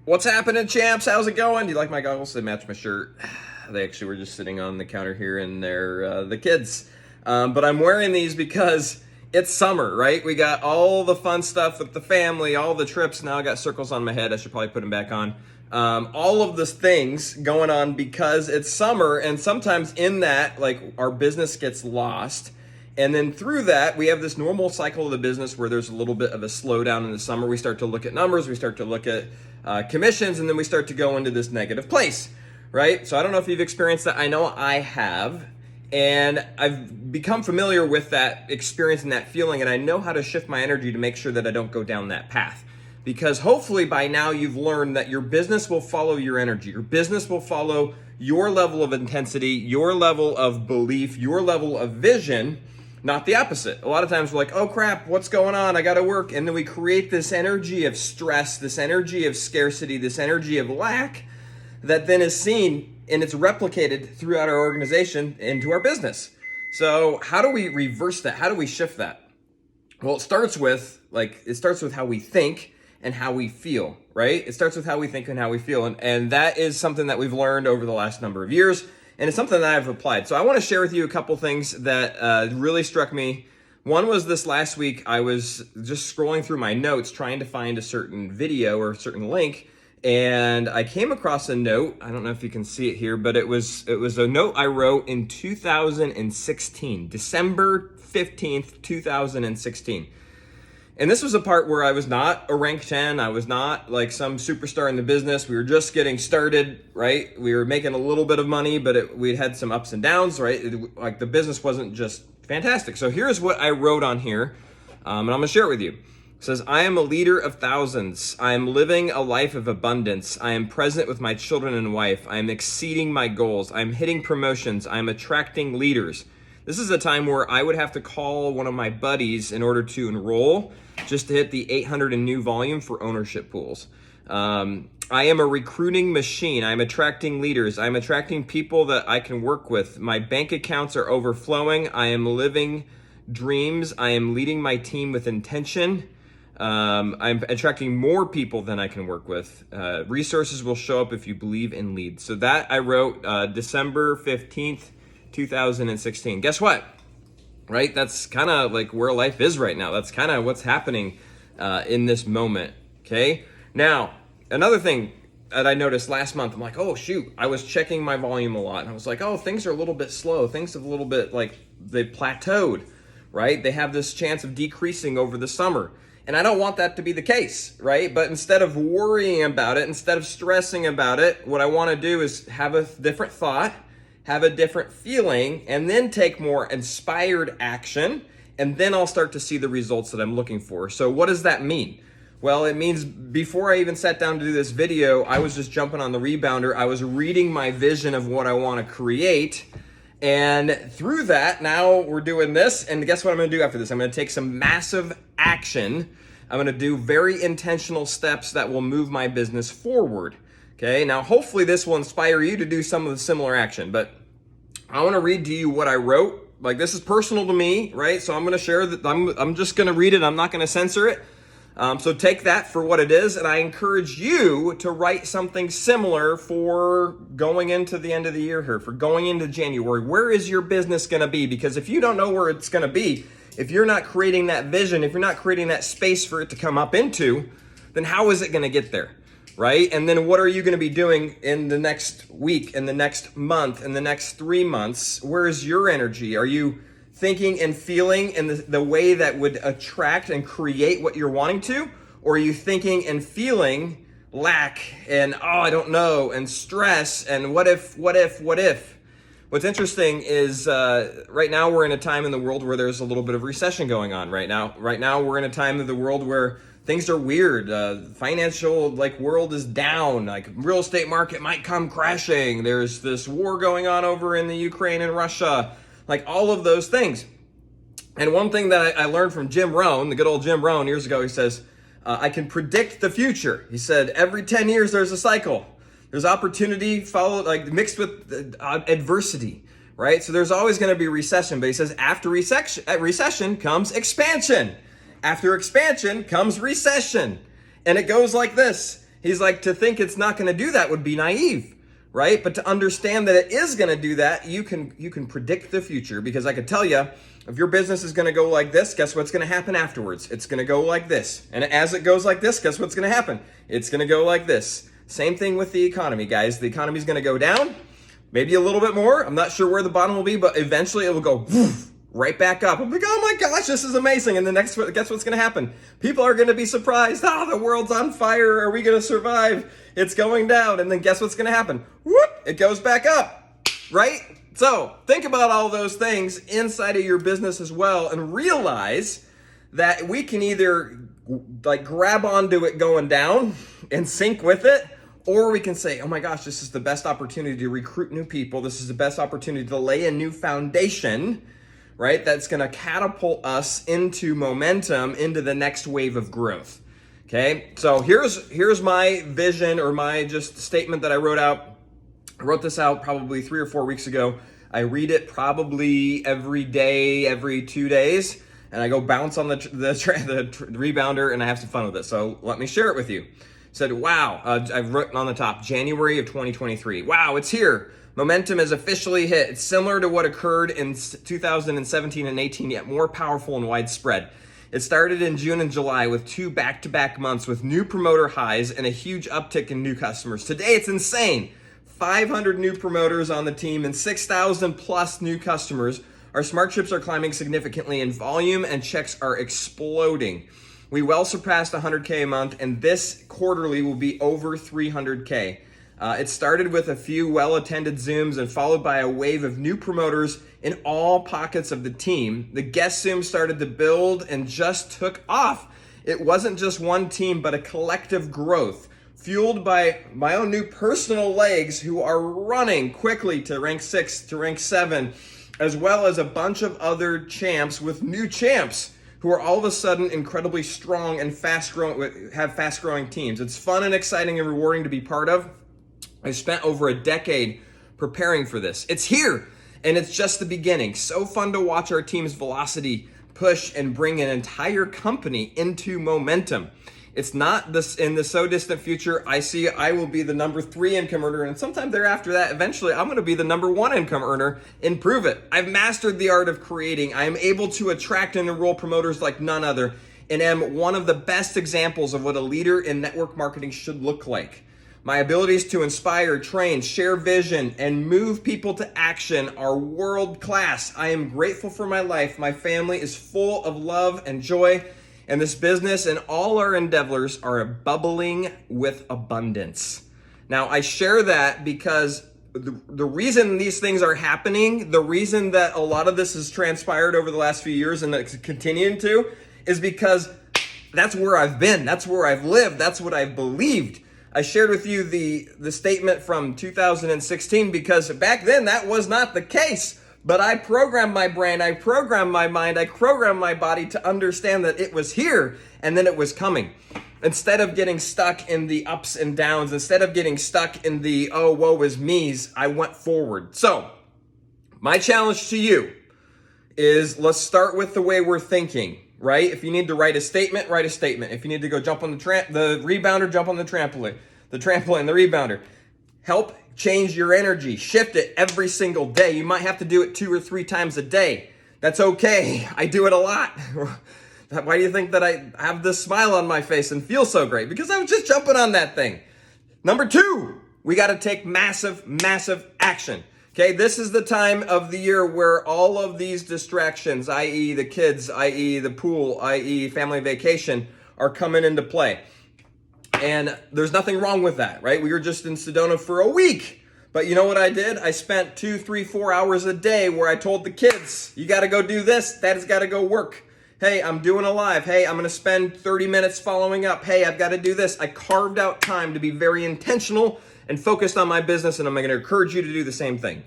What's happening, champs? How's it going? Do you like my goggles? They match my shirt. They actually were just sitting on the counter here, and they're the kids. But I'm wearing these because it's summer, right? We got all the fun stuff with the family, all the trips. Now I got circles on my head. I should probably put them back on. All of this things going on because it's summer, and sometimes in that, like, our business gets lost. And then through that, we have this normal cycle of the business where there's a little bit of a slowdown in the summer. We start to look at numbers, we start to look at commissions, and then we start to go into this negative place, right? So I don't know if you've experienced that. I know I have, and I've become familiar with that experience and that feeling, and I know how to shift my energy to make sure that I don't go down that path. Because hopefully by now you've learned that your business will follow your energy. Your business will follow your level of intensity, your level of belief, your level of vision, not the opposite. A lot of times we're like, oh crap, what's going on? I gotta work. And then we create this energy of stress, this energy of scarcity, this energy of lack that then is seen and it's replicated throughout our organization into our business. So how do we reverse that? How do we shift that? Well, it starts with how we think and how we feel, right? It starts with how we think and how we feel. And that is something that we've learned over the last number of years. And it's something that I've applied. So I want to share with you a couple things that really struck me. One was this last week, I was just scrolling through my notes trying to find a certain video or a certain link. And I came across a note. I don't know if you can see it here, but it was a note I wrote in 2016, December 15th, 2016. And this was a part where I was not a rank 10. I was not like some superstar in the business. We were just getting started, right? We were making a little bit of money, but we had some ups and downs, right? Like the business wasn't just fantastic. So here's what I wrote on here, and I'm gonna share it with you. It says, I am a leader of thousands. I am living a life of abundance. I am present with my children and wife. I am exceeding my goals. I am hitting promotions. I am attracting leaders. This is a time where I would have to call one of my buddies in order to enroll just to hit the 800 in new volume for ownership pools. I am a recruiting machine. I'm attracting leaders. I'm attracting people that I can work with. My bank accounts are overflowing. I am living dreams. I am leading my team with intention. I'm attracting more people than I can work with. Resources will show up if you believe and lead. So that I wrote December 15th, 2016. Guess what? Right? That's kind of like where life is right now. That's kind of what's happening in this moment. Okay. Now, another thing that I noticed last month, I'm like, oh shoot, I was checking my volume a lot. And I was like, oh, things are a little bit slow. Things have a little bit like they plateaued, right? They have this chance of decreasing over the summer. And I don't want that to be the case, right? But instead of worrying about it, instead of stressing about it, what I want to do is have a different thought, have a different feeling, and then take more inspired action, and then I'll start to see the results that I'm looking for. So what does that mean? Well, it means before I even sat down to do this video, I was just jumping on the rebounder. I was reading my vision of what I want to create. And through that, now we're doing this. And guess what I'm going to do after this? I'm going to take some massive action. I'm going to do very intentional steps that will move my business forward. Okay, now hopefully this will inspire you to do some of the similar action, but I want to read to you what I wrote. Like, this is personal to me, right? So I'm going to share that. I'm just going to read it. I'm not going to censor it. So take that for what it is, and I encourage you to write something similar for going into the end of the year here, for going into January. Where is your business going to be? Because if you don't know where it's going to be, if you're not creating that vision, if you're not creating that space for it to come up into, then how is it going to get there? Right? And then what are you going to be doing in the next week, in the next month, in the next 3 months? Where is your energy? Are you thinking and feeling in the way that would attract and create what you're wanting to? Or are you thinking and feeling lack and, oh, I don't know, and stress and what if? What's interesting is right now we're in a time in the world where there's a little bit of recession going on right now. Right now we're in a time of the world where things are weird. Financial world is down. Like, real estate market might come crashing. There's this war going on over in the Ukraine and Russia. Like, all of those things. And one thing that I learned from Jim Rohn, the good old Jim Rohn, years ago, he says, I can predict the future. He said, every 10 years there's a cycle. There's opportunity followed, mixed with adversity, right? So there's always going to be recession. But he says, after recession comes expansion. After expansion comes recession. And it goes like this. He's like, to think it's not going to do that would be naive, right? But to understand that it is going to do that, you can predict the future, because I could tell you, if your business is going to go like this, guess what's going to happen afterwards? It's going to go like this. And as it goes like this, guess what's going to happen? It's going to go like this. Same thing with the economy, guys. The economy is going to go down, maybe a little bit more. I'm not sure where the bottom will be, but eventually it will go woof, right back up. I'm like, oh my gosh, this is amazing. And the next, guess what's going to happen? People are going to be surprised. Oh, the world's on fire. Are we going to survive? It's going down. And then guess what's going to happen? Whoop, it goes back up, right? So think about all those things inside of your business as well, and realize that we can either like grab onto it going down and sync with it, or we can say, oh my gosh, this is the best opportunity to recruit new people. This is the best opportunity to lay a new foundation, right? That's going to catapult us into momentum, into the next wave of growth. Okay. So here's my vision, or my just statement that I wrote out. I wrote this out probably 3 or 4 weeks ago. I read it probably every day, every 2 days, and I go bounce on the rebounder, and I have some fun with it. So let me share it with you. It said, wow, I've written on the top, January of 2023. Wow, it's here. Momentum is officially hit. It's similar to what occurred in 2017 and 18, yet more powerful and widespread. It started in June and July with 2 back-to-back months with new promoter highs and a huge uptick in new customers. Today, it's insane. 500 new promoters on the team and 6,000 plus new customers. Our smart chips are climbing significantly in volume, and checks are exploding. We well surpassed 100K a month, and this quarterly will be over 300K. It started with a few well-attended Zooms and followed by a wave of new promoters in all pockets of the team. The guest Zoom started to build and just took off. It wasn't just one team, but a collective growth, fueled by my own new personal legs who are running quickly to rank 6, to rank 7, as well as a bunch of other champs with new champs who are all of a sudden incredibly strong and have fast-growing teams. It's fun and exciting and rewarding to be part of. I spent over a decade preparing for this. It's here, and it's just the beginning. So fun to watch our team's velocity push and bring an entire company into momentum. It's not this in the so distant future. I will be the number 3 income earner, and sometime thereafter that, eventually I'm going to be the number 1 income earner and prove it. I've mastered the art of creating. I am able to attract and enroll promoters like none other, and am one of the best examples of what a leader in network marketing should look like. My abilities to inspire, train, share vision, and move people to action are world class. I am grateful for my life. My family is full of love and joy. And this business and all our endeavors are bubbling with abundance. Now, I share that because the reason these things are happening, the reason that a lot of this has transpired over the last few years and it's continuing to, is because that's where I've been. That's where I've lived. That's what I've believed. I shared with you the statement from 2016 because back then that was not the case. But I programmed my brain, I programmed my mind, I programmed my body to understand that it was here and then it was coming. Instead of getting stuck in the ups and downs, instead of getting stuck in the, oh, woe is me's, I went forward. So my challenge to you is, let's start with the way we're thinking, right? If you need to write a statement, write a statement. If you need to go jump on the rebounder, jump on the trampoline, the rebounder. Help change your energy. Shift it every single day. You might have to do it 2 or 3 times a day. That's okay. I do it a lot. Why do you think that I have this smile on my face and feel so great? Because I was just jumping on that thing. Number 2, we got to take massive, massive action. Okay, this is the time of the year where all of these distractions, i.e. the kids, i.e. the pool, i.e. family vacation, are coming into play. And there's nothing wrong with that, right? We were just in Sedona for a week. But you know what I did? I spent 2, 3, 4 hours a day where I told the kids, you got to go do this. Dad's got to go work. Hey, I'm doing a live. Hey, I'm going to spend 30 minutes following up. Hey, I've got to do this. I carved out time to be very intentional and focused on my business, and I'm going to encourage you to do the same thing.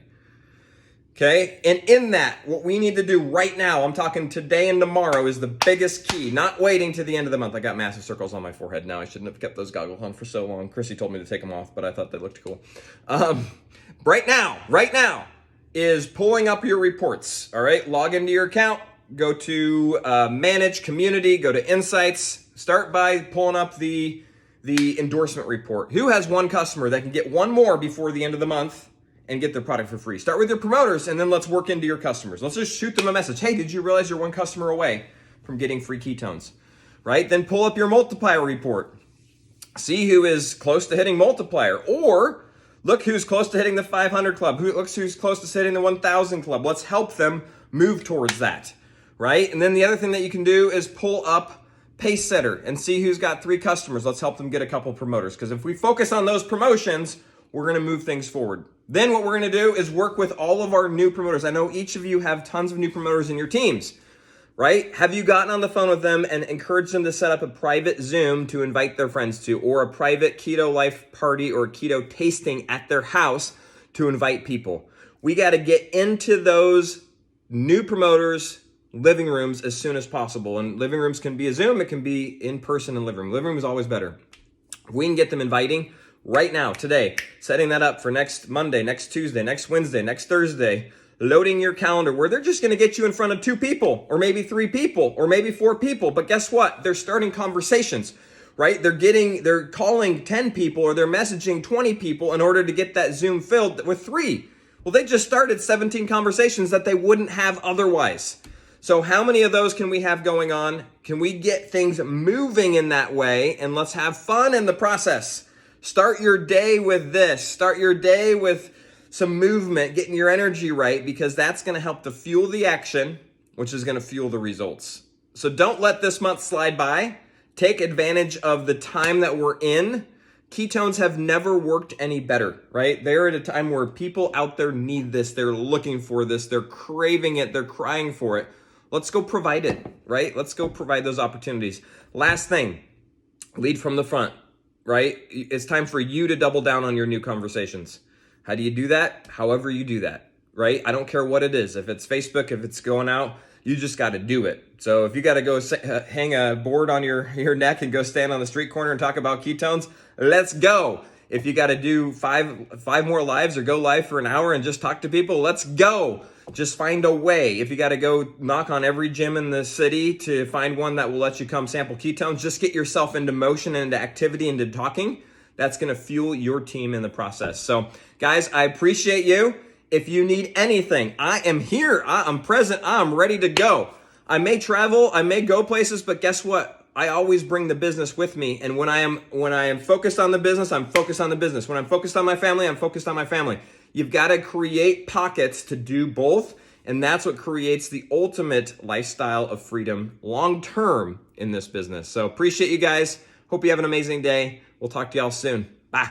Okay, and in that, what we need to do right now, I'm talking today and tomorrow, is the biggest key, not waiting to the end of the month. I got massive circles on my forehead now. I shouldn't have kept those goggles on for so long. Chrissy told me to take them off, but I thought they looked cool. Right now is pulling up your reports, all right? Log into your account, go to Manage Community, go to Insights, start by pulling up the the endorsement report. Who has one customer that can get one more before the end of the month and get their product for free? Start with your promoters, and then let's work into your customers. Let's just shoot them a message. Hey, did you realize you're one customer away from getting free ketones, right? Then pull up your multiplier report. See who is close to hitting multiplier, or look who's close to hitting the 500 club. Who's close to hitting the 1,000 club. Let's help them move towards that, right? And then the other thing that you can do is pull up Pacesetter and see who's got 3 customers. Let's help them get a couple promoters, because if we focus on those promotions, we're going to move things forward. Then what we're going to do is work with all of our new promoters. I know each of you have tons of new promoters in your teams, right? Have you gotten on the phone with them and encouraged them to set up a private Zoom to invite their friends to, or a private keto life party or keto tasting at their house to invite people? We got to get into those new promoters' living rooms as soon as possible. And living rooms can be a Zoom, it can be in person in living room. Living room is always better. We can get them inviting right now, today, setting that up for next Monday, next Tuesday, next Wednesday, next Thursday, loading your calendar where they're just going to get you in front of 2 people, or maybe 3 people, or maybe 4 people. But guess what? They're starting conversations, right? They're calling 10 people, or they're messaging 20 people in order to get that Zoom filled with 3. Well, they just started 17 conversations that they wouldn't have otherwise. So how many of those can we have going on? Can we get things moving in that way? And let's have fun in the process. Start your day with this. Start your day with some movement, getting your energy right, because that's going to help to fuel the action, which is going to fuel the results. So don't let this month slide by. Take advantage of the time that we're in. Ketones have never worked any better, right? They're at a time where people out there need this. They're looking for this. They're craving it. They're crying for it. Let's go provide it, right? Let's go provide those opportunities. Last thing, lead from the front, right? It's time for you to double down on your new conversations. How do you do that? However you do that, right? I don't care what it is. If it's Facebook, if it's going out, you just got to do it. So if you got to go hang a board on your neck and go stand on the street corner and talk about ketones, let's go. If you got to do five more lives or go live for an hour and just talk to people, let's go. Just find a way. If you got to go knock on every gym in the city to find one that will let you come sample ketones, just get yourself into motion and into activity, into talking. That's going to fuel your team in the process. So guys, I appreciate you. If you need anything, I am here. I'm present. I'm ready to go. I may travel, I may go places, but guess what? I always bring the business with me. And when I am focused on the business, I'm focused on the business. When I'm focused on my family, I'm focused on my family. You've got to create pockets to do both. And that's what creates the ultimate lifestyle of freedom long-term in this business. So appreciate you guys. Hope you have an amazing day. We'll talk to y'all soon. Bye.